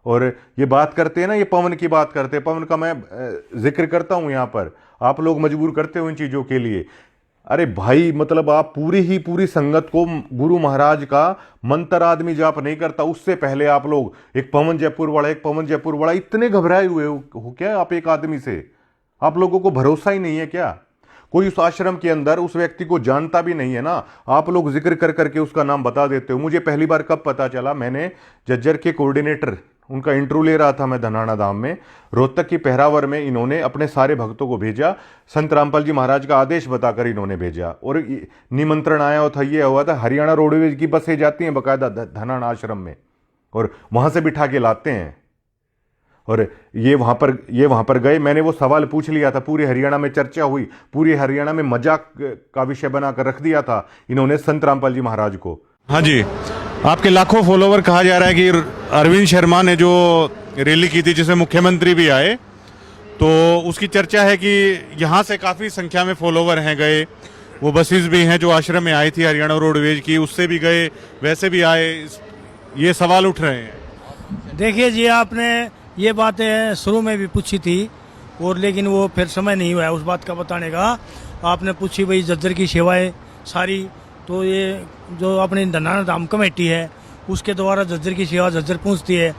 और ये बात करते हैं ना, ये पवन की बात करते हैं, पवन का मैं जिक्र करता हूं यहां पर, आप लोग मजबूर करते हो इन चीजों के लिए। अरे भाई मतलब आप पूरी ही पूरी संगत को, गुरु महाराज का मंत्र आदमी जाप नहीं करता, उससे पहले आप लोग एक पवन जयपुर वाला, एक पवन जयपुर वाला, इतने घबराए हुए हो क्या आप एक आदमी से? आप लोगों को भरोसा ही नहीं है क्या? कोई उस आश्रम के अंदर उस व्यक्ति को जानता भी नहीं है ना, आप लोग जिक्र कर करके उसका नाम बता देते हो। मुझे पहली बार कब पता चला, मैंने जज्जर के कोऑर्डिनेटर, उनका इंटरव्यू ले रहा था मैं धनाना धाम में, रोहतक की पहरावर में इन्होंने अपने सारे भक्तों को भेजा, संत रामपाल जी महाराज का आदेश बताकर इन्होंने भेजा, और निमंत्रण आया था, ये हुआ था, हरियाणा रोडवेज की बसें जाती हैं बाकायदा धनाना आश्रम में, और वहां से बिठा के लाते हैं। और ये वहां पर गए, मैंने वो सवाल पूछ लिया था, पूरे हरियाणा में चर्चा हुई, पूरे हरियाणा में मजाक का विषय बनाकर रख दिया था इन्होंने संत रामपाल जी महाराज को। हाँ जी, आपके लाखों फॉलोवर, कहा जा रहा है कि अरविंद शर्मा ने जो रैली की थी जिसमें मुख्यमंत्री भी आए, तो उसकी चर्चा है कि यहाँ से काफ़ी संख्या में फॉलोवर हैं गए, वो बसेस भी हैं जो आश्रम में आई थी हरियाणा रोडवेज की, उससे भी गए, वैसे भी आए, ये सवाल उठ रहे हैं। देखिए जी, आपने ये बातें शुरू में भी पूछी थी, और लेकिन वो फिर समय नहीं हुआ उस बात का बताने का। आपने पूछी भाई जज्जर की सेवाएं सारी, तो ये जो अपनी धनाना धाम कमेटी है उसके द्वारा जज्जर की सेवा जज्जर पहुँचती है,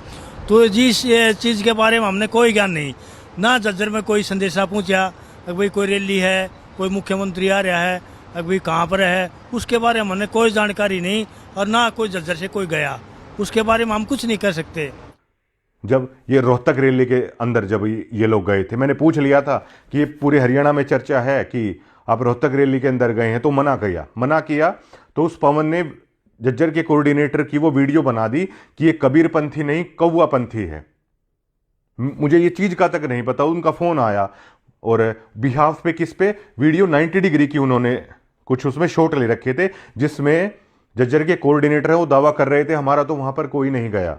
तो जिस चीज़ के बारे में हमने कोई ज्ञान नहीं, ना जज्जर में कोई संदेशा पहुँचा, अगर भाई कोई रैली है, कोई मुख्यमंत्री आ रहा है, अगर भाई कहाँ पर है, उसके बारे में हमने कोई जानकारी नहीं, और ना कोई जज्जर से कोई गया, उसके बारे में हम कुछ नहीं कर सकते। जब ये रोहतक रैली के अंदर जब ये लोग गए थे, मैंने पूछ लिया था कि ये पूरे हरियाणा में चर्चा है कि आप रोहतक रैली के अंदर गए हैं, तो मना किया। तो उस पवन ने जज्जर के कोऑर्डिनेटर की वो वीडियो बना दी कि ये कबीर पंथी नहीं कौवा पंथी है। मुझे ये चीज का तक नहीं पता, उनका फोन आया, और बिहाफ पे किस पे वीडियो 90 डिग्री की उन्होंने कुछ उसमें शॉट ले रखे थे, जिसमें जज्जर के कोऑर्डिनेटर है वो दावा कर रहे थे हमारा तो वहां पर कोई नहीं गया,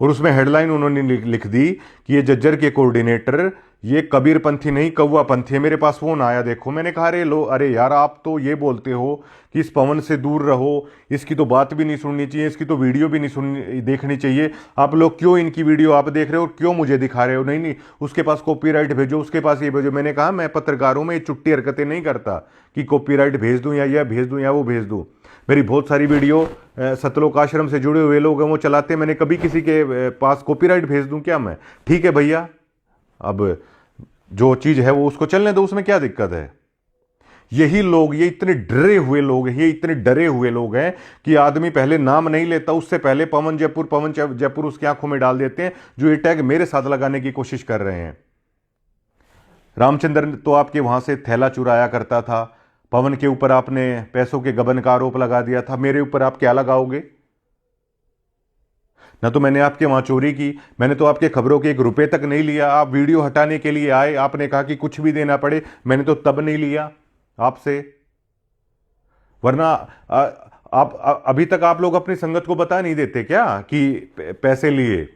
और उसमें हेडलाइन उन्होंने लिख दी कि ये जज्जर के कोऑर्डिनेटर ये कबीर पंथी नहीं कौवा पंथी है। मेरे पास फोन आया, देखो, मैंने कहा अरे यार आप तो ये बोलते हो कि इस पवन से दूर रहो, इसकी तो बात भी नहीं सुननी चाहिए, इसकी तो वीडियो भी नहीं देखनी चाहिए, आप लोग क्यों इनकी वीडियो आप देख रहे हो और क्यों मुझे दिखा रहे हो? नहीं, उसके पास कॉपीराइट भेजो, उसके पास ये भेजो। मैंने कहा मैं पत्रकारों में ये चुट्टी हरकतें नहीं करता कि कॉपीराइट भेज दूं या यह भेज दूं या वो भेज दूं। मेरी बहुत सारी वीडियो सतलोक आश्रम से जुड़े हुए लोग हैं वो चलाते हैं, मैंने कभी किसी के पास कॉपीराइट भेज दूं क्या मैं? ठीक है भैया, अब जो चीज है वो उसको चलने दो, उसमें क्या दिक्कत है? यही लोग, ये इतने डरे हुए लोग हैं कि आदमी पहले नाम नहीं लेता, उससे पहले पवन जयपुर उसकी आंखों में डाल देते हैं, जो ये टैग मेरे साथ लगाने की कोशिश कर रहे हैं। रामचंद्र तो आपके वहां से थैला चुराया करता था, पवन के ऊपर आपने पैसों के गबन का आरोप लगा दिया था, मेरे ऊपर आप क्या लगाओगे? ना तो मैंने आपके वहां चोरी की, मैंने तो आपके खबरों के 1 रुपए तक नहीं लिया। आप वीडियो हटाने के लिए आए, आपने कहा कि कुछ भी देना पड़े, मैंने तो तब नहीं लिया आपसे, वरना आप अभी तक आप लोग अपनी संगत को बता नहीं देते क्या कि पैसे लिए?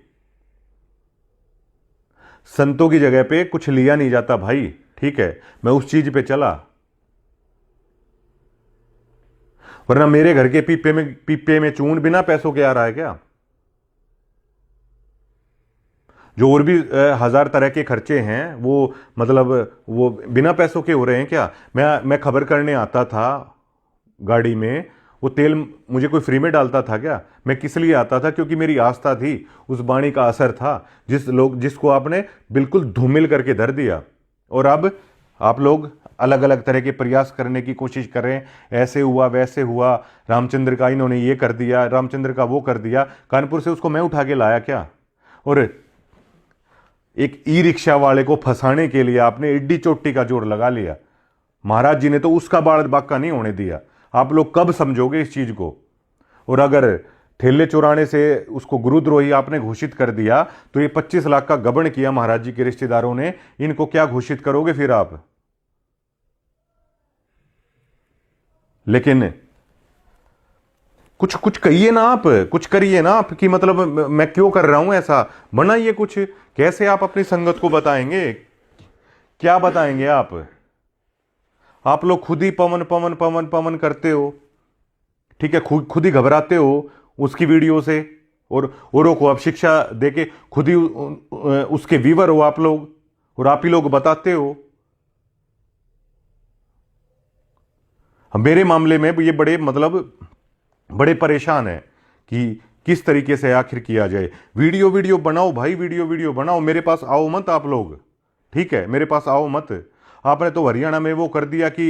संतों की जगह पे कुछ लिया नहीं जाता भाई, ठीक है, मैं उस चीज पे चला, वरना मेरे घर के पीपे में चून बिना पैसों के आ रहा है क्या? जो और भी 1000 तरह के खर्चे हैं वो मतलब वो बिना पैसों के हो रहे हैं क्या? मैं खबर करने आता था गाड़ी में, वो तेल मुझे कोई फ्री में डालता था क्या? मैं किस लिए आता था? क्योंकि मेरी आस्था थी, उस वाणी का असर था, जिसको आपने बिल्कुल धूमिल करके धर दिया। और अब आप लोग अलग अलग तरह के प्रयास करने की कोशिश कर रहे हैं, ऐसे हुआ वैसे हुआ, रामचंद्र का इन्होंने ये कर दिया, रामचंद्र का वो कर दिया। कानपुर से उसको मैं उठा के लाया क्या? और एक ई रिक्शा वाले को फंसाने के लिए आपने एड्डी चोटी का जोर लगा लिया। महाराज जी ने तो उसका बाल बाका नहीं होने दिया। आप लोग कब समझोगे इस चीज को? और अगर ठेले चुराने से उसको गुरुद्रोही आपने घोषित कर दिया, तो ये 25 लाख का गबन किया महाराज जी के रिश्तेदारों ने, इनको क्या घोषित करोगे फिर आप? लेकिन कुछ कहिए ना आप, कुछ करिए ना आप, कि मतलब मैं क्यों कर रहा हूं ऐसा, बनाइए कुछ। कैसे आप अपनी संगत को बताएंगे? क्या बताएंगे आप? आप लोग खुद ही पवन पवन पवन पवन करते हो, ठीक है, खुद ही घबराते हो उसकी वीडियो से, और औरों को आप शिक्षा देके खुद ही उसके वीवर हो आप लोग, और आप ही लोग बताते हो। मेरे मामले में ये बड़े बड़े परेशान है कि किस तरीके से आखिर किया जाए। वीडियो बनाओ भाई, वीडियो बनाओ, मेरे पास आओ मत आप लोग, ठीक है, मेरे पास आओ मत। आपने तो हरियाणा में वो कर दिया कि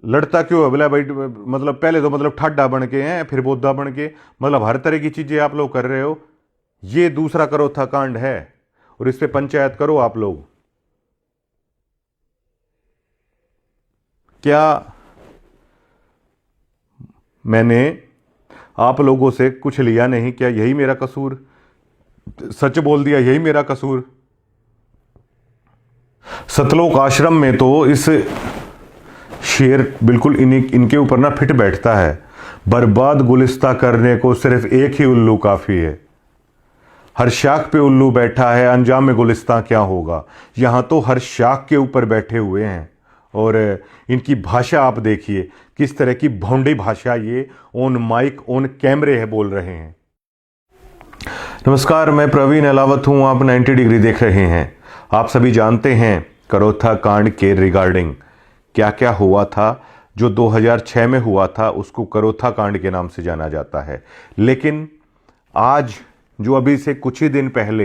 लड़ता क्यों है बोला भाई, पहले तो ठाडा बन के हैं, फिर बोधा बन के, हर तरह की चीजें आप लोग कर रहे हो। ये दूसरा करोथा कांड है और इस पे पंचायत करो आप लोग। क्या मैंने आप लोगों से कुछ लिया नहीं? क्या यही मेरा कसूर? सच बोल दिया, यही मेरा कसूर? सतलोक आश्रम में तो इस शेर बिल्कुल इनके ऊपर ना फिट बैठता है। बर्बाद गुलिस्ता करने को सिर्फ एक ही उल्लू काफी है। हर शाख पे उल्लू बैठा है, अंजाम में गुलिस्ता क्या होगा। यहां तो हर शाख के ऊपर बैठे हुए हैं और इनकी भाषा आप देखिए, किस तरह की भौंडी भाषा ये ऑन माइक ऑन कैमरे है बोल रहे हैं। नमस्कार, मैं प्रवीण अलावत हूं, आप 90 डिग्री देख रहे हैं। आप सभी जानते हैं करोथा कांड के रिगार्डिंग क्या क्या हुआ था। जो 2006 में हुआ था उसको करोथा कांड के नाम से जाना जाता है, लेकिन आज जो अभी से कुछ ही दिन पहले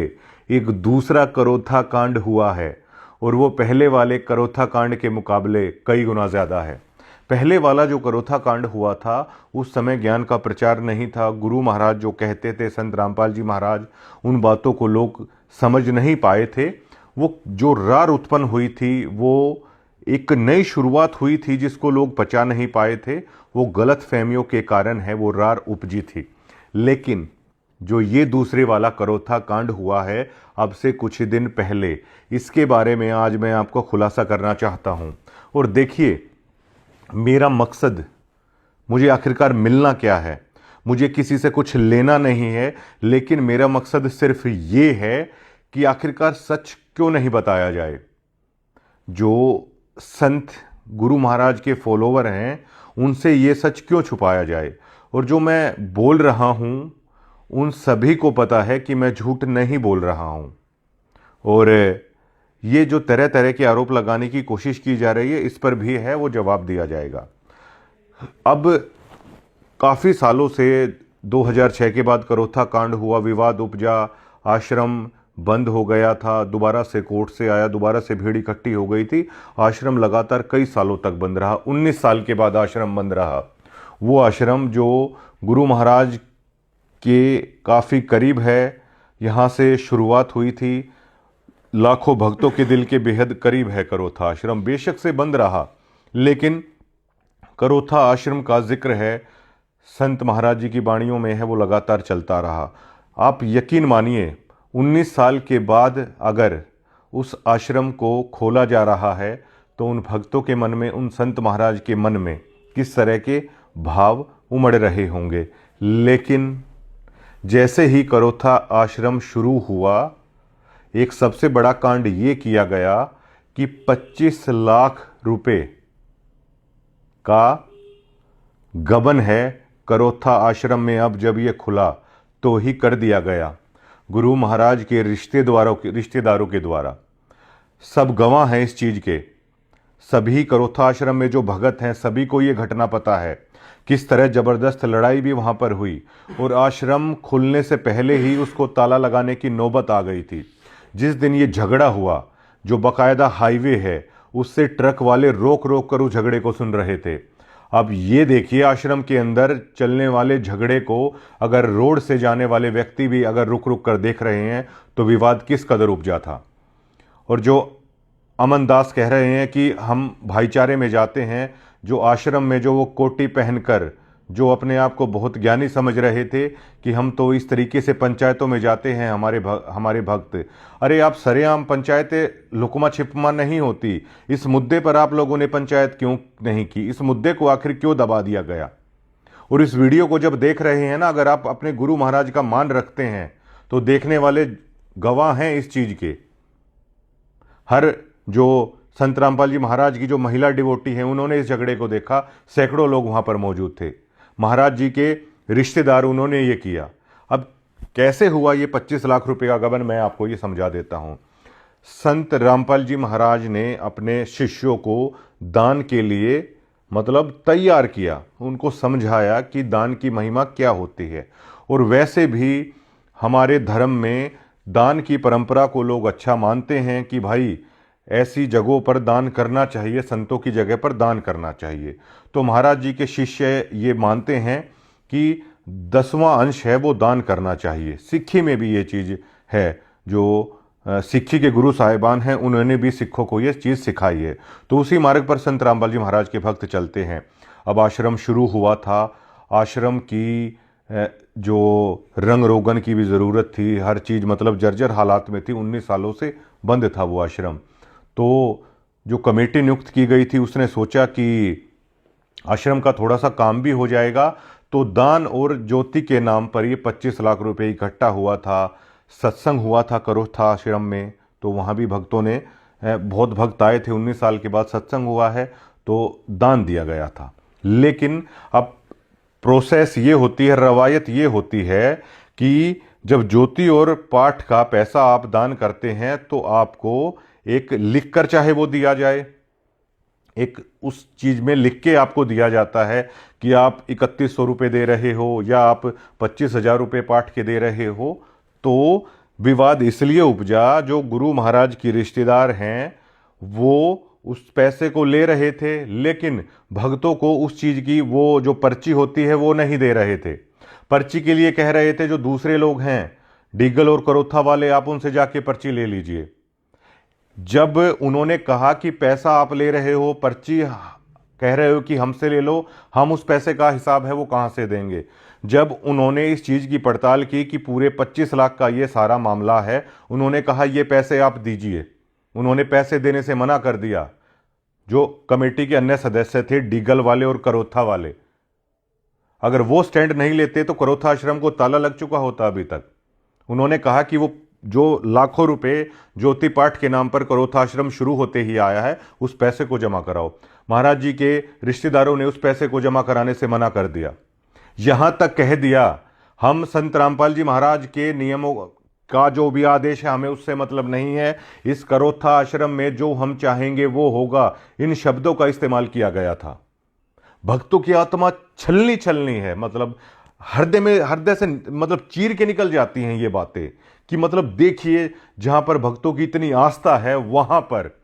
एक दूसरा करोथा कांड हुआ है और वो पहले वाले करोथा कांड के मुकाबले कई गुना ज़्यादा है। पहले वाला जो करोथा कांड हुआ था उस समय ज्ञान का प्रचार नहीं था। गुरु महाराज जो कहते थे, संत रामपाल जी महाराज, उन बातों को लोग समझ नहीं पाए थे। वो जो रार उत्पन्न हुई थी वो एक नई शुरुआत हुई थी जिसको लोग पचा नहीं पाए थे। वो गलत फहमियों के कारण है वो रार उपजी थी। लेकिन जो ये दूसरे वाला करोथा कांड हुआ है अब से कुछ ही दिन पहले, इसके बारे में आज मैं आपको खुलासा करना चाहता हूं। और देखिए, मेरा मकसद, मुझे आखिरकार मिलना क्या है, मुझे किसी से कुछ लेना नहीं है, लेकिन मेरा मकसद सिर्फ ये है कि आखिरकार सच क्यों नहीं बताया जाए। जो संत गुरु महाराज के फॉलोवर हैं उनसे ये सच क्यों छुपाया जाए। और जो मैं बोल रहा हूं उन सभी को पता है कि मैं झूठ नहीं बोल रहा हूं। और ये जो तरह तरह के आरोप लगाने की कोशिश की जा रही है, इस पर भी है वो जवाब दिया जाएगा। अब काफ़ी सालों से 2006 के बाद करोथा कांड हुआ, विवाद उपजा, आश्रम बंद हो गया था, दोबारा से कोर्ट से आया, दोबारा से भीड़ इकट्ठी हो गई थी। आश्रम लगातार कई सालों तक बंद रहा। 19 साल के बाद आश्रम बंद रहा। वो आश्रम जो गुरु महाराज के काफ़ी करीब है, यहाँ से शुरुआत हुई थी, लाखों भक्तों के दिल के बेहद करीब है करोथा आश्रम। बेशक से बंद रहा, लेकिन करोथा आश्रम का जिक्र है, संत महाराज जी की वाणियों में है, वो लगातार चलता रहा। आप यकीन मानिए, 19 साल के बाद अगर उस आश्रम को खोला जा रहा है तो उन भक्तों के मन में, उन संत महाराज के मन में किस तरह के भाव उमड़ रहे होंगे। लेकिन जैसे ही करोथा आश्रम शुरू हुआ, एक सबसे बड़ा कांड ये किया गया कि 25 लाख रुपए का गबन है करोथा आश्रम में। अब जब ये खुला तो ही कर दिया गया गुरु महाराज के रिश्तेदारों के द्वारा। सब गवाह हैं इस चीज के। सभी करोथा आश्रम में जो भगत हैं सभी को ये घटना पता है, किस तरह जबरदस्त लड़ाई भी वहां पर हुई और आश्रम खुलने से पहले ही उसको ताला लगाने की नौबत आ गई थी। जिस दिन ये झगड़ा हुआ, जो बकायदा हाईवे है, उससे ट्रक वाले रोक रोक कर उस झगड़े को सुन रहे थे। अब ये देखिए, आश्रम के अंदर चलने वाले झगड़े को अगर रोड से जाने वाले व्यक्ति भी अगर रुक रुक कर देख रहे हैं तो विवाद किस कदर उपजा था। और जो अमन दास कह रहे हैं कि हम भाईचारे में जाते हैं, जो आश्रम में जो वो कोटी पहनकर जो अपने आप को बहुत ज्ञानी समझ रहे थे कि हम तो इस तरीके से पंचायतों में जाते हैं हमारे भक्त। अरे आप सरेआम पंचायतें लुकमा छिपमा नहीं होती। इस मुद्दे पर आप लोगों ने पंचायत क्यों नहीं की? इस मुद्दे को आखिर क्यों दबा दिया गया? और इस वीडियो को जब देख रहे हैं ना, अगर आप अपने गुरु महाराज का मान रखते हैं तो देखने वाले गवाह हैं इस चीज के। हर जो संत रामपाल जी महाराज की जो महिला डिवोटी हैं उन्होंने इस झगड़े को देखा, सैकड़ों लोग वहां पर मौजूद थे। महाराज जी के रिश्तेदार, उन्होंने ये किया। अब कैसे हुआ ये 25 लाख रुपए का गबन, मैं आपको ये समझा देता हूं। संत रामपाल जी महाराज ने अपने शिष्यों को दान के लिए मतलब तैयार किया, उनको समझाया कि दान की महिमा क्या होती है। और वैसे भी हमारे धर्म में दान की परंपरा को लोग अच्छा मानते हैं कि भाई ऐसी जगहों पर दान करना चाहिए, संतों की जगह पर दान करना चाहिए। तो महाराज जी के शिष्य ये मानते हैं कि 10वां अंश है वो दान करना चाहिए। सिक्खी में भी ये चीज़ है, जो सिक्खी के गुरु साहिबान हैं उन्होंने भी सिखों को ये चीज़ सिखाई है। तो उसी मार्ग पर संत रामपाल जी महाराज के भक्त चलते हैं। अब आश्रम शुरू हुआ था, आश्रम की जो रंग रोगन की भी ज़रूरत थी, हर चीज़ मतलब जर्जर हालात में थी, 19 सालों से बंद था वो आश्रम। तो जो कमेटी नियुक्त की गई थी उसने सोचा कि आश्रम का थोड़ा सा काम भी हो जाएगा, तो दान और ज्योति के नाम पर ये 25 लाख रुपए इकट्ठा हुआ था। सत्संग हुआ था करोथा आश्रम में, तो वहाँ भी भक्तों ने बहुत भक्त आए थे। 19 साल के बाद सत्संग हुआ है तो दान दिया गया था। लेकिन अब प्रोसेस ये होती है, रवायत ये होती है कि जब ज्योति और पाठ का पैसा आप दान करते हैं तो आपको एक लिख कर चाहे वो दिया जाए, एक उस चीज में लिख के आपको दिया जाता है कि आप 3100 रुपये दे रहे हो या आप 25,000 रुपये पाठ के दे रहे हो। तो विवाद इसलिए उपजा, जो गुरु महाराज की रिश्तेदार हैं वो उस पैसे को ले रहे थे, लेकिन भक्तों को उस चीज की वो जो पर्ची होती है वो नहीं दे रहे थे। पर्ची के लिए कह रहे थे जो दूसरे लोग हैं, डिगल और करोथा वाले, आप उनसे जाके पर्ची ले लीजिए। जब उन्होंने कहा कि पैसा आप ले रहे हो, पर्ची कह रहे हो कि हमसे ले लो, हम उस पैसे का हिसाब है वो कहां से देंगे। जब उन्होंने इस चीज की पड़ताल की कि पूरे 25 लाख का ये सारा मामला है, उन्होंने कहा ये पैसे आप दीजिए। उन्होंने पैसे देने से मना कर दिया। जो कमेटी के अन्य सदस्य थे, डिगल वाले और करोथा वाले, अगर वो स्टैंड नहीं लेते तो करोथा आश्रम को ताला लग चुका होता अभी तक। उन्होंने कहा कि वो जो लाखों रुपए ज्योति पाठ के नाम पर करोथा आश्रम शुरू होते ही आया है, उस पैसे को जमा कराओ। महाराज जी के रिश्तेदारों ने उस पैसे को जमा कराने से मना कर दिया। यहां तक कह दिया, हम संत रामपाल जी महाराज के नियमों का जो भी आदेश है हमें उससे मतलब नहीं है, इस करोथा आश्रम में जो हम चाहेंगे वो होगा। इन शब्दों का इस्तेमाल किया गया था। भक्तों की आत्मा छलनी छलनी है, मतलब हृदय से मतलब चीर के निकल जाती हैं ये बातें कि मतलब देखिए, जहां पर भक्तों की इतनी आस्था है वहां पर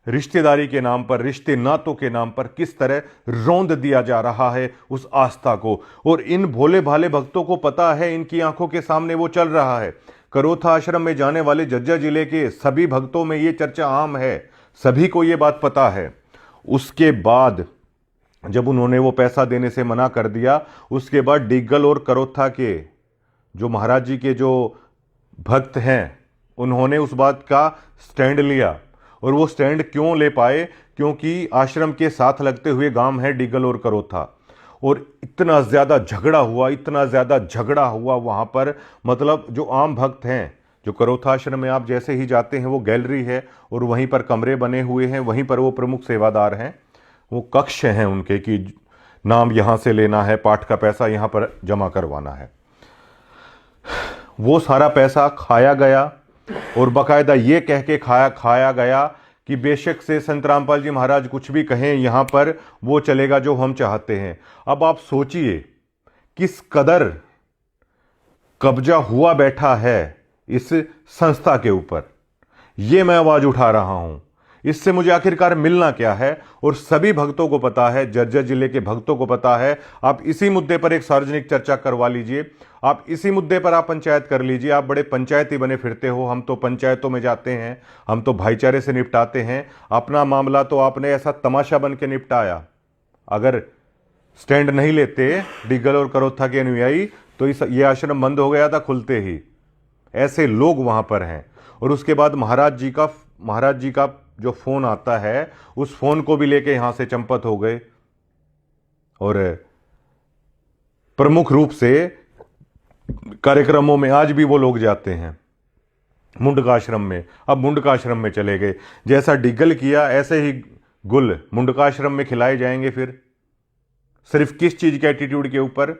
रिश्तेदारी के नाम पर, रिश्ते नातों के नाम पर किस तरह रौंद दिया जा रहा है उस आस्था को। और इन भोले भाले भक्तों को पता है, इनकी आंखों के सामने वो चल रहा है। करोथा आश्रम में जाने वाले झज्जर जिले के सभी भक्तों में ये चर्चा आम है, सभी को ये बात पता है। उसके बाद जब उन्होंने वो पैसा देने से मना कर दिया, उसके बाद डिग्गल और करोथा के जो महाराज जी के जो भक्त हैं उन्होंने उस बात का स्टैंड लिया। और वो स्टैंड क्यों ले पाए? क्योंकि आश्रम के साथ लगते हुए गांव है डिग्गल और करोथा, और इतना ज़्यादा झगड़ा हुआ वहाँ पर। मतलब जो आम भक्त हैं, जो करोथा आश्रम में आप जैसे ही जाते हैं वो गैलरी है और वहीं पर कमरे बने हुए हैं, वहीं पर वो प्रमुख सेवादार हैं, वो कक्ष हैं उनके कि नाम यहाँ से लेना है, पाठ का पैसा यहाँ पर जमा करवाना है। वो सारा पैसा खाया गया और बाकायदा ये कह के खाया गया कि बेशक से संत रामपाल जी महाराज कुछ भी कहें, यहाँ पर वो चलेगा जो हम चाहते हैं। अब आप सोचिए किस कदर कब्जा हुआ बैठा है इस संस्था के ऊपर। ये मैं आवाज उठा रहा हूं, इससे मुझे आखिरकार मिलना क्या है। और सभी भक्तों को पता है, झज्जर जिले के भक्तों को पता है। आप इसी मुद्दे पर एक सार्वजनिक चर्चा करवा लीजिए, आप इसी मुद्दे पर आप पंचायत कर लीजिए। आप बड़े पंचायती बने फिरते हो, हम तो पंचायतों में जाते हैं, हम तो भाईचारे से निपटाते हैं। अपना मामला तो आपने ऐसा तमाशा बन के निपटाया। अगर स्टैंड नहीं लेते डिग्गल और करोथा के अनुयायी तो ये आश्रम बंद हो गया था खुलते ही। ऐसे लोग वहां पर हैं। और उसके बाद महाराज जी का जो फोन आता है, उस फोन को भी लेके यहां से चंपत हो गए। और प्रमुख रूप से कार्यक्रमों में आज भी वो लोग जाते हैं मुंडका आश्रम में। अब मुंडका आश्रम में चले गए, जैसा डिग्गल किया ऐसे ही गुल मुंडका आश्रम में खिलाए जाएंगे। फिर सिर्फ किस चीज के एटीट्यूड के ऊपर?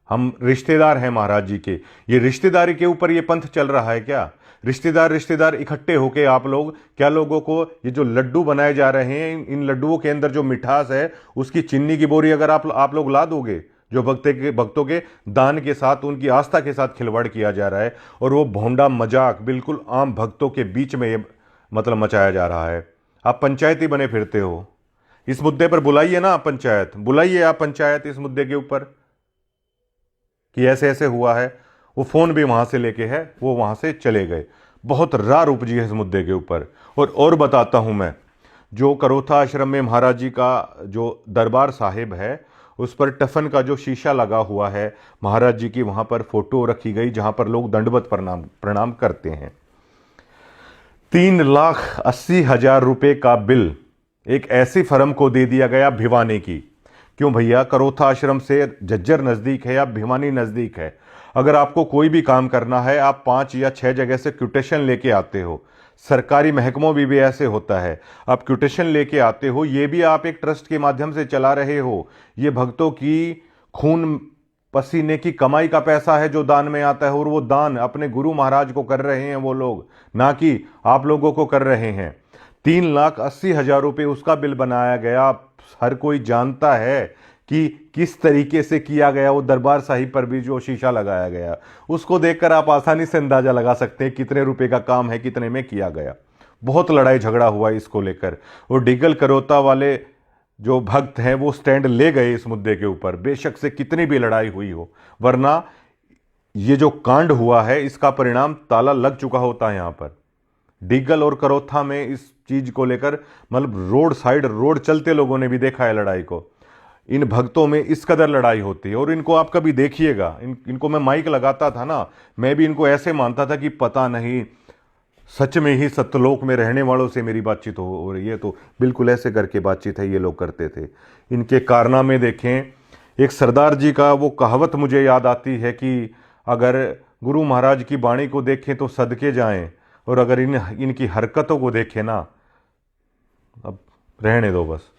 हम रिश्तेदार हैं महाराज जी के, ये रिश्तेदारी के ऊपर ये पंथ चल रहा है क्या? रिश्तेदार इकट्ठे होके आप लोग क्या लोगों को ये जो लड्डू बनाए जा रहे हैं, इन लड्डुओं के अंदर जो मिठास है उसकी चीनी की बोरी अगर आप लोग ला दोगे, जो भक्तों के दान के साथ, उनकी आस्था के साथ खिलवाड़ किया जा रहा है और वो भोंडा मजाक बिल्कुल आम भक्तों के बीच में ये मतलब मचाया जा रहा है। आप पंचायती बने फिरते हो। इस मुद्दे पर बुलाइए ना, पंचायत बुलाइए, आप पंचायत इस मुद्दे के ऊपर कि ऐसे ऐसे हुआ है। वो फोन भी वहां से लेके है, वो वहां से चले गए। बहुत रार उपजी है इस मुद्दे के ऊपर। और बताता हूं मैं, जो करोथा आश्रम में महाराज जी का जो दरबार साहिब है, उस पर टफन का जो शीशा लगा हुआ है, महाराज जी की वहां पर फोटो रखी गई जहां पर लोग दंडवत प्रणाम करते हैं। 3,80,000 रुपए का बिल एक ऐसी फर्म को दे दिया गया भिवानी की। क्यों भैया? करोथा आश्रम से झज्जर नजदीक है या भिवानी नजदीक है। अगर आपको कोई भी काम करना है, आप 5 या 6 जगह से क्यूटेशन लेके आते हो। सरकारी महकमों में भी ऐसे होता है, आप क्यूटेशन लेके आते हो, ये भी आप एक ट्रस्ट के माध्यम से चला रहे हो। ये भक्तों की खून पसीने की कमाई का पैसा है जो दान में आता है, और वो दान अपने गुरु महाराज को कर रहे हैं वो लोग, ना कि आप लोगों को कर रहे हैं। 3,80,000 रुपए उसका बिल बनाया गया। हर कोई जानता है कि किस तरीके से किया गया। वो दरबार साहिब पर भी जो शीशा लगाया गया, उसको देखकर आप आसानी से अंदाजा लगा सकते हैं कितने रुपए का काम है, कितने में किया गया। बहुत लड़ाई झगड़ा हुआ इसको लेकर, और डिगल करोता वाले जो भक्त हैं वो स्टैंड ले गए इस मुद्दे के ऊपर, बेशक से कितनी भी लड़ाई हुई हो। वरना ये जो कांड हुआ है इसका परिणाम ताला लग चुका होता है। यहां पर डिगल और करोथा में इस चीज को लेकर मतलब रोड चलते लोगों ने भी देखा है लड़ाई को। इन भक्तों में इस कदर लड़ाई होती है। और इनको आप कभी देखिएगा, इनको मैं माइक लगाता था ना, मैं भी इनको ऐसे मानता था कि पता नहीं सच में ही सत्यलोक में रहने वालों से मेरी बातचीत हो रही है। तो बिल्कुल ऐसे करके बातचीत है ये लोग करते थे। इनके कारनामे देखें। एक सरदार जी का वो कहावत मुझे याद आती है कि अगर गुरु महाराज की वाणी को देखें तो सदके जाएं, और अगर इनकी हरकतों को देखें ना, अब रहने दो बस।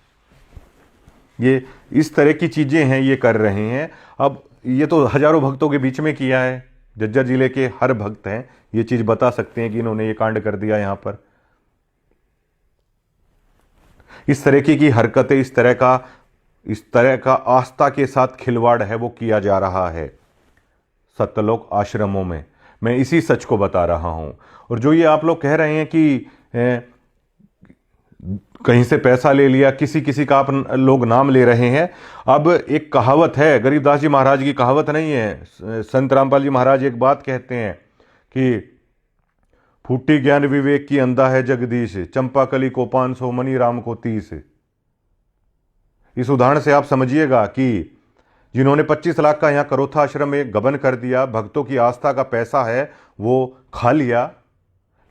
ये इस तरह की चीजें हैं ये कर रहे हैं। अब ये तो हजारों भक्तों के बीच में किया है। झज्जर जिले के हर भक्त हैं ये चीज बता सकते हैं कि इन्होंने ये कांड कर दिया। यहां पर इस तरह की हरकतें, इस तरह का आस्था के साथ खिलवाड़ है वो किया जा रहा है सत्यलोक आश्रमों में। मैं इसी सच को बता रहा हूं। और जो ये आप लोग कह रहे हैं कि कहीं से पैसा ले लिया, किसी का आप लोग नाम ले रहे हैं। अब एक कहावत है, गरीबदास जी महाराज की कहावत नहीं है, संत रामपाल जी महाराज एक बात कहते हैं कि फूटी ज्ञान विवेक की अंधा है जगदीश, चंपाकली को 500 मनी राम को 30। इस उदाहरण से आप समझिएगा कि जिन्होंने 25 लाख का यहां करोथा आश्रम में गबन कर दिया, भक्तों की आस्था का पैसा है वो खा लिया।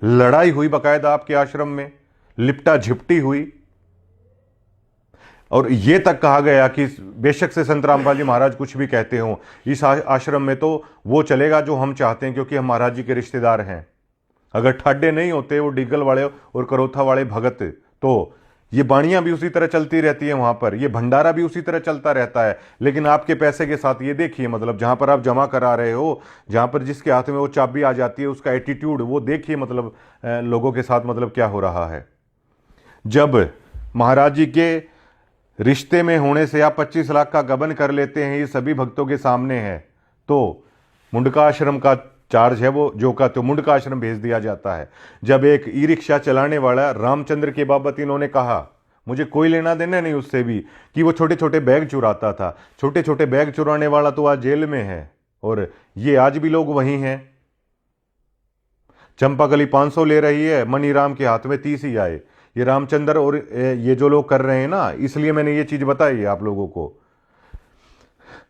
लड़ाई हुई बकायदा आपके आश्रम में, लिपटा झिपटी हुई, और यह तक कहा गया कि बेशक से संत रामपाल जी महाराज कुछ भी कहते हो, इस आश्रम में तो वो चलेगा जो हम चाहते हैं, क्योंकि हम महाराज जी के रिश्तेदार हैं। अगर ठाड्डे नहीं होते वो डिगल वाले और करोथा वाले भगत, तो ये बाणियां भी उसी तरह चलती रहती है वहां पर, ये भंडारा भी उसी तरह चलता रहता है। लेकिन आपके पैसे के साथ ये देखिए, मतलब जहां पर आप जमा करा रहे हो, जहां पर जिसके हाथ में वो चाबी आ जाती है, उसका एटीट्यूड वो देखिए, मतलब लोगों के साथ मतलब क्या हो रहा है। जब महाराज जी के रिश्ते में होने से आप 25 लाख का गबन कर लेते हैं, ये सभी भक्तों के सामने है, तो मुंडका आश्रम का चार्ज है वो जो का तो मुंडका आश्रम भेज दिया जाता है। जब एक ई रिक्शा चलाने वाला रामचंद्र के बाबत इन्होंने कहा, मुझे कोई लेना देना नहीं उससे भी, कि वो छोटे छोटे बैग चुराता था, छोटे छोटे बैग चुराने वाला तो आज जेल में है, और ये आज भी लोग वहीं हैं। चंपाकली 500 ले रही है, मनीराम के हाथ में 30 ही आए। ये रामचंद्र और ये जो लोग कर रहे हैं ना, इसलिए मैंने ये चीज बताई है आप लोगों को।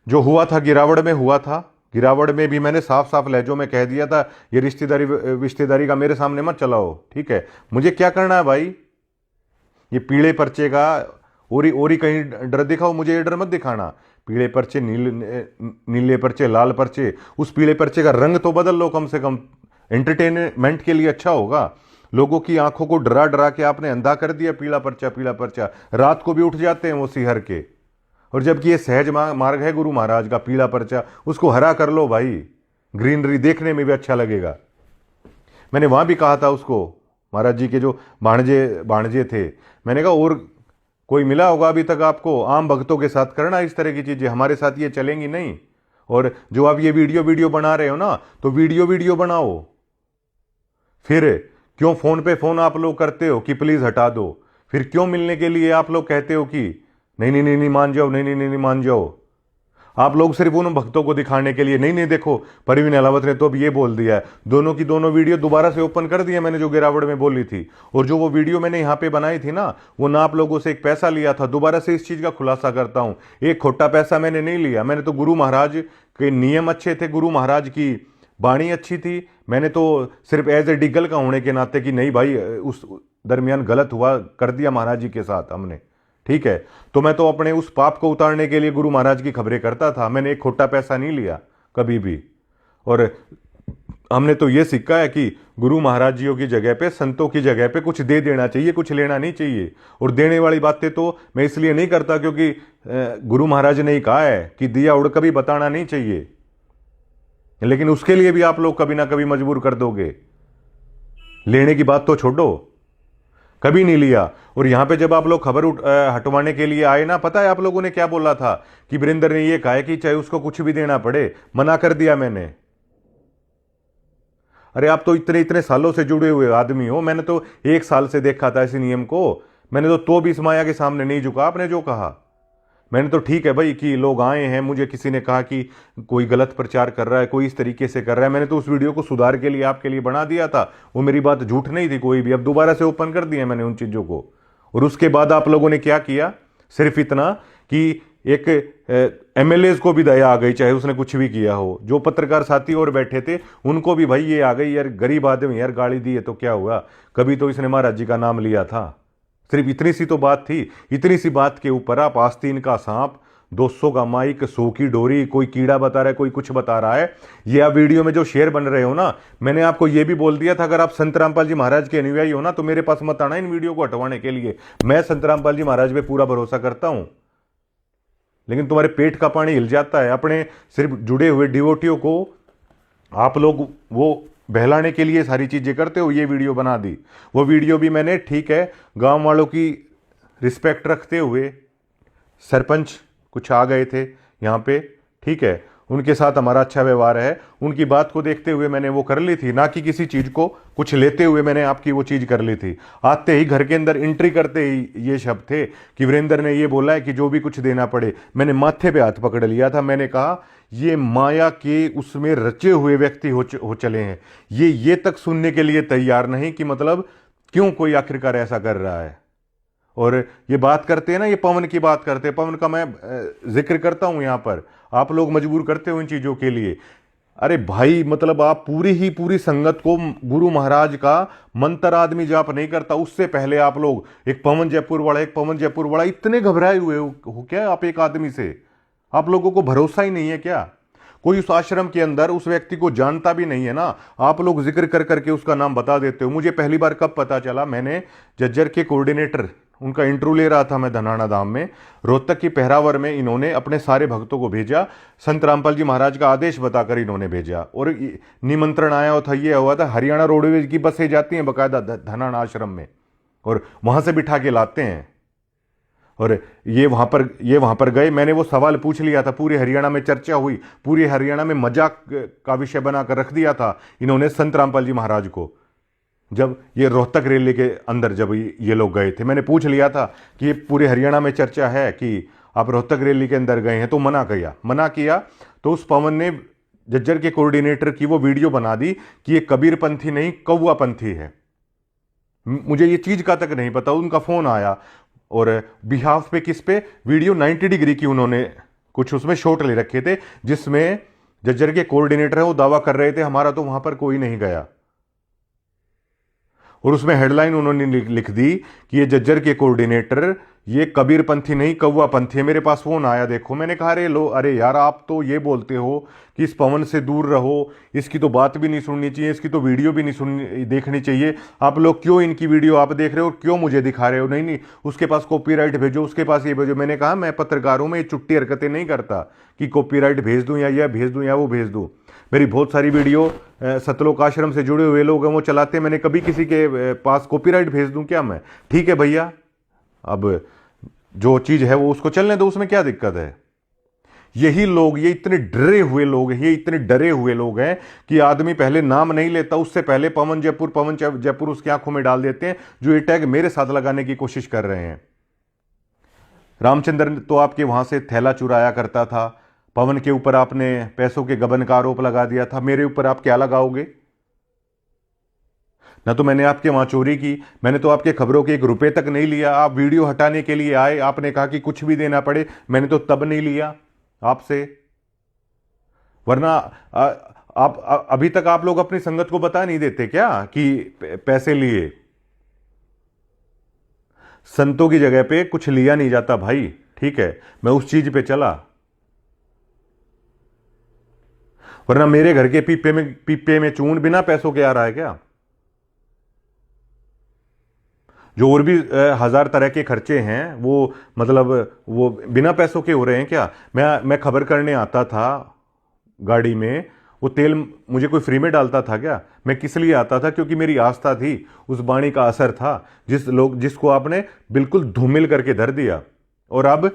जो हुआ था गिरावड़ में हुआ था, गिरावड़ में भी मैंने साफ साफ लहजों में कह दिया था, ये रिश्तेदारी का मेरे सामने मत चलाओ, ठीक है। मुझे क्या करना है भाई, ये पीले पर्चे का ओरी कहीं डर दिखाओ, मुझे ये डर मत दिखाना। पीले पर्चे, नीले पर्चे, लाल पर्चे, उस पीले पर्चे का रंग तो बदल लो कम से कम, एंटरटेनमेंट के लिए अच्छा होगा। लोगों की आंखों को डरा डरा के आपने अंधा कर दिया, पीला पर्चा पीला पर्चा। रात को भी उठ जाते हैं वो सिहर के, और जबकि ये सहज मार्ग है गुरु महाराज का, पीला पर्चा, उसको हरा कर लो भाई, ग्रीनरी देखने में भी अच्छा लगेगा। मैंने वहां भी कहा था उसको, महाराज जी के जो भाणजे थे, मैंने कहा और कोई मिला होगा अभी तक आपको, आम भक्तों के साथ करना इस तरह की चीजें, हमारे साथ ये चलेंगी नहीं। और जो आप ये वीडियो बना रहे हो ना, तो वीडियो बनाओ, फिर क्यों फोन पे फोन आप लोग करते हो कि प्लीज हटा दो, फिर क्यों मिलने के लिए आप लोग कहते हो कि नहीं मान जाओ, नहीं मान जाओ। आप लोग सिर्फ उन भक्तों को दिखाने के लिए, नहीं देखो परवीन अलावत ने तो अब ये बोल दिया है, दोनों की दोनों वीडियो दोबारा से ओपन कर दिया मैंने, जो गिरावट में बोली थी। और जो वो वीडियो मैंने यहाँ पे बनाई थी ना, वो ना आप लोगों से एक पैसा लिया था। दोबारा से इस चीज का खुलासा करता हूं, एक खोटा पैसा मैंने नहीं लिया। मैंने तो गुरु महाराज के नियम अच्छे थे, गुरु महाराज की वाणी अच्छी थी। मैंने तो सिर्फ एज ए डीगल का होने के नाते कि नहीं भाई उस दरमियान गलत हुआ, कर दिया महाराज जी के साथ हमने, ठीक है, तो मैं तो अपने उस पाप को उतारने के लिए गुरु महाराज की खबरें करता था। मैंने एक खोटा पैसा नहीं लिया कभी भी। और हमने तो ये सीखा है कि गुरु महाराज जियों की जगह पे, संतों की जगह पे कुछ दे देना चाहिए, कुछ लेना नहीं चाहिए। और देने वाली बातें तो मैं इसलिए नहीं करता क्योंकि गुरु महाराज ने ही कहा है कि दिया उड़ कभी बताना नहीं चाहिए, लेकिन उसके लिए भी आप लोग कभी ना कभी मजबूर कर दोगे। लेने की बात तो छोड़ो, कभी नहीं लिया। और यहां पे जब आप लोग खबर हटवाने के लिए आए ना, पता है आप लोगों ने क्या बोला था कि वीरेंद्र ने ये कहा है कि चाहे उसको कुछ भी देना पड़े, मना कर दिया मैंने। अरे आप तो इतने सालों से जुड़े हुए आदमी हो, मैंने तो 1 साल से देखा था इस नियम को। मैंने तो भी इस माया के सामने नहीं झुका। आपने जो कहा, मैंने तो ठीक है भाई कि लोग आए हैं, मुझे किसी ने कहा कि कोई गलत प्रचार कर रहा है, कोई इस तरीके से कर रहा है, मैंने तो उस वीडियो को सुधार के लिए आपके लिए बना दिया था। वो मेरी बात झूठ नहीं थी कोई भी। अब दोबारा से ओपन कर दिया मैंने उन चीजों को। और उसके बाद आप लोगों ने क्या किया, सिर्फ इतना कि एक एमएलए को भी दया आ गई, चाहे उसने कुछ भी किया हो। जो पत्रकार साथी और बैठे थे उनको भी भाई ये आ गई, यार गरीब आदमी, यार गाली दी है तो क्या हुआ, कभी तो इसने महाराज जी का नाम लिया था। सिर्फ इतनी सी तो बात थी। इतनी सी बात के ऊपर आप आस्तीन का सांप, 200 का माइक, 100 की डोरी, कोई कीड़ा बता रहा है, कोई कुछ बता रहा है। ये आप वीडियो में जो शेयर बन रहे हो ना, मैंने आपको ये भी बोल दिया था अगर आप संत रामपाल जी महाराज के अनुयायी हो ना, तो मेरे पास मत आना इन वीडियो को हटवाने के लिए। मैं संत रामपाल जी महाराज पे पूरा भरोसा करता हूं, लेकिन तुम्हारे पेट का पानी हिल जाता है। अपने सिर्फ जुड़े हुए डिवोटियों को आप लोग वो बहलाने के लिए सारी चीजें करते हो। ये वीडियो बना दी, वो वीडियो भी मैंने, ठीक है, गांव वालों की रिस्पेक्ट रखते हुए, सरपंच कुछ आ गए थे यहाँ पे, ठीक है, उनके साथ हमारा अच्छा व्यवहार है, उनकी बात को देखते हुए मैंने वो कर ली थी, ना कि किसी चीज को कुछ लेते हुए मैंने आपकी वो चीज कर ली थी। आते ही घर के अंदर एंट्री करते ही ये शब्द थे कि वीरेंद्र ने ये बोला है कि जो भी कुछ देना पड़े। मैंने माथे पे हाथ पकड़ लिया था, मैंने कहा ये माया के उसमें रचे हुए व्यक्ति हो चले हैं, ये तक सुनने के लिए तैयार नहीं कि मतलब क्यों कोई आखिरकार ऐसा कर रहा है। और ये बात करते हैं ना, ये पवन की बात करते हैं, पवन का मैं जिक्र करता हूं यहां पर, आप लोग मजबूर करते हो इन चीजों के लिए। अरे भाई मतलब आप पूरी संगत को, गुरु महाराज का मंत्र आदमी जाप नहीं करता, उससे पहले आप लोग एक पवन जयपुर वाला इतने घबराए हुए हो क्या आप एक आदमी से? आप लोगों को भरोसा ही नहीं है क्या? कोई उस आश्रम के अंदर उस व्यक्ति को जानता भी नहीं है ना, आप लोग जिक्र कर करके उसका नाम बता देते हो। मुझे पहली बार कब पता चला, मैंने जज्जर के कोऑर्डिनेटर, उनका इंटरव्यू ले रहा था मैं धनाना धाम में, रोहतक की पहरावर में इन्होंने अपने सारे भक्तों को भेजा, संत रामपाल जी महाराज का आदेश बताकर इन्होंने भेजा। और निमंत्रण आया था, ये हुआ था, हरियाणा रोडवेज की बसें जाती हैं बाकायदा धनाना आश्रम में, और वहां से बिठा के लाते हैं। और ये वहां पर गए, मैंने वो सवाल पूछ लिया था, पूरे हरियाणा में चर्चा हुई, पूरे हरियाणा में मजाक का विषय बनाकर रख दिया था इन्होंने संत रामपाल जी महाराज को। जब ये रोहतक रैली के अंदर जब ये लोग गए थे, मैंने पूछ लिया था कि ये पूरे हरियाणा में चर्चा है कि आप रोहतक रैली के अंदर गए हैं, तो मना किया। तो उस पवन ने जज्जर के कोऑर्डिनेटर की वो वीडियो बना दी कि ये कबीर पंथी नहीं कौवा पंथी है। मुझे ये चीज का तक नहीं पता, उनका फोन आया और बिहाफ पे किस पे वीडियो 90 डिग्री की उन्होंने कुछ उसमें शॉट ले रखे थे, जिसमें जज्जर के कोऑर्डिनेटर है वो दावा कर रहे थे हमारा तो वहां पर कोई नहीं गया। और उसमें हेडलाइन उन्होंने लिख दी कि ये जज्जर के कोऑर्डिनेटर ये कबीर पंथी नहीं, कौवा पंथी है। मेरे पास फोन आया, देखो, मैंने कहा अरे यार, आप तो ये बोलते हो कि इस पवन से दूर रहो, इसकी तो बात भी नहीं सुननी चाहिए, इसकी तो वीडियो भी नहीं देखनी चाहिए, आप लोग क्यों इनकी वीडियो आप देख रहे हो, क्यों मुझे दिखा रहे हो? नहीं, उसके पास कॉपीराइट भेजो, उसके पास ये भेजो। मैंने कहा मैं पत्रकार हूं, मैं ये चुट्टी हरकतें नहीं करता कि कॉपीराइट भेज दूं या यह भेज दूं या वो भेज दूं। मेरी बहुत सारी वीडियो सतलोक आश्रम से जुड़े हुए लोग हैं, वो चलाते हैं, मैंने कभी किसी के पास कॉपीराइट भेज दूं क्या मैं? ठीक है भैया, अब जो चीज है वो उसको चलने दो, उसमें क्या दिक्कत है? यही लोग, ये इतने डरे हुए लोग हैं, ये इतने डरे हुए लोग हैं कि आदमी पहले नाम नहीं लेता, उससे पहले पवन जयपुर उसकी आंखों में डाल देते हैं, जो ये टैग मेरे साथ लगाने की कोशिश कर रहे हैं। रामचंद्र तो आपके वहां से थैला चुराया करता था, पवन के ऊपर आपने पैसों के गबन का आरोप लगा दिया था, मेरे ऊपर आप क्या लगाओगे? ना तो मैंने आपके वहां चोरी की, मैंने तो आपके खबरों के 1 रुपए तक नहीं लिया। आप वीडियो हटाने के लिए आए, आपने कहा कि कुछ भी देना पड़े, मैंने तो तब नहीं लिया आपसे, वरना आप अभी तक आप लोग अपनी संगत को बता नहीं देते क्या कि पैसे लिए? संतों की जगह पे कुछ लिया नहीं जाता भाई, ठीक है, मैं उस चीज पे चला, वरना मेरे घर के पीपे में चून बिना पैसों के आ रहा है क्या? जो और भी 1000 तरह के खर्चे हैं, वो मतलब वो बिना पैसों के हो रहे हैं क्या? मैं खबर करने आता था गाड़ी में, वो तेल मुझे कोई फ्री में डालता था क्या? मैं किस लिए आता था? क्योंकि मेरी आस्था थी, उस वाणी का असर था, जिसको आपने बिल्कुल धूमिल करके धर दिया। और अब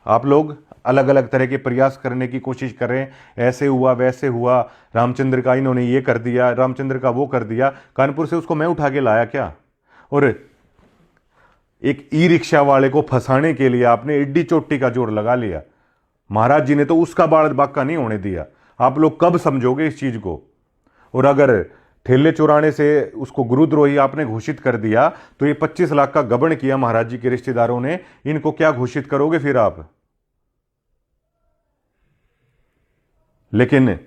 आप लोग अलग अलग तरह के प्रयास करने की कोशिश कर रहे हैं, ऐसे हुआ वैसे हुआ, रामचंद्र का इन्होंने ये कर दिया, रामचंद्र का वो कर दिया। कानपुर से उसको मैं उठा के लाया क्या? और एक ई रिक्शा वाले को फंसाने के लिए आपने एड्डी चोटी का जोर लगा लिया। महाराज जी ने तो उसका बाल बाका नहीं होने दिया। आप लोग कब समझोगे इस चीज को? और अगर ठेले चुराने से उसको गुरुद्रोही आपने घोषित कर दिया, तो ये 25 लाख का गबन किया महाराज जी के रिश्तेदारों ने, इनको क्या घोषित करोगे फिर आप? लेकिन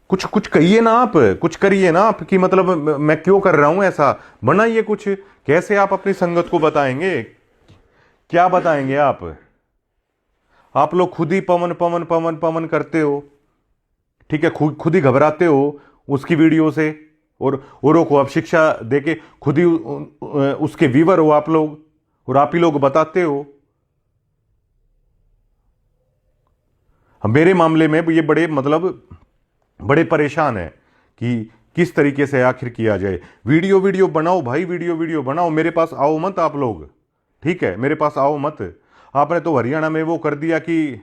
कुछ कहिए ना, आप कुछ करिए ना आप, कि मतलब मैं क्यों कर रहा हूं ऐसा, बनाइए कुछ। कैसे आप अपनी संगत को बताएंगे? क्या बताएंगे आप? आप लोग खुद ही पवन पवन पवन पवन करते हो, ठीक है, खुद ही घबराते हो उसकी वीडियो से, और औरों को आप शिक्षा देके खुद ही उसके व्यूअर हो आप लोग, और आप ही लोग बताते हो। मेरे मामले में ये बड़े परेशान है कि किस तरीके से आखिर किया जाए। वीडियो बनाओ भाई, वीडियो बनाओ, मेरे पास आओ मत आप लोग, ठीक है, मेरे पास आओ मत। आपने तो हरियाणा में वो कर दिया कि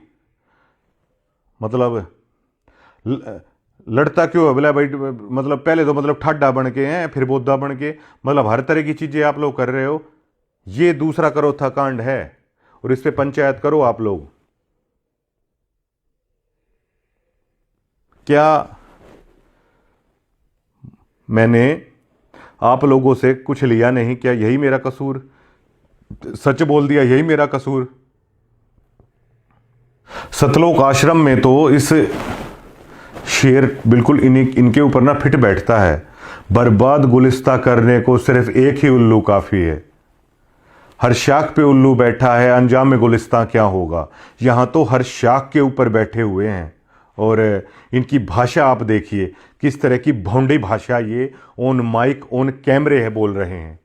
मतलब लड़ता क्यों है बोला भाई, मतलब पहले तो मतलब ठाडा बन के हैं, फिर बोधा बन के, मतलब हर तरह की चीजें आप लोग कर रहे हो। ये दूसरा करो था कांड है, और इस पे पंचायत करो आप लोग। क्या मैंने आप लोगों से कुछ लिया नहीं? क्या यही मेरा कसूर? सच बोल दिया, यही मेरा कसूर? सतलोक आश्रम में तो इस शेर बिल्कुल इनके ऊपर ना फिट बैठता है। बर्बाद गुलिस्ता करने को सिर्फ एक ही उल्लू काफी है। हर शाख पे उल्लू बैठा है, अंजाम में गुलिस्ता क्या होगा। यहां तो हर शाख के ऊपर बैठे हुए हैं, और इनकी भाषा आप देखिए, किस तरह की भौंडी भाषा ये ऑन माइक ऑन कैमरे है बोल रहे हैं।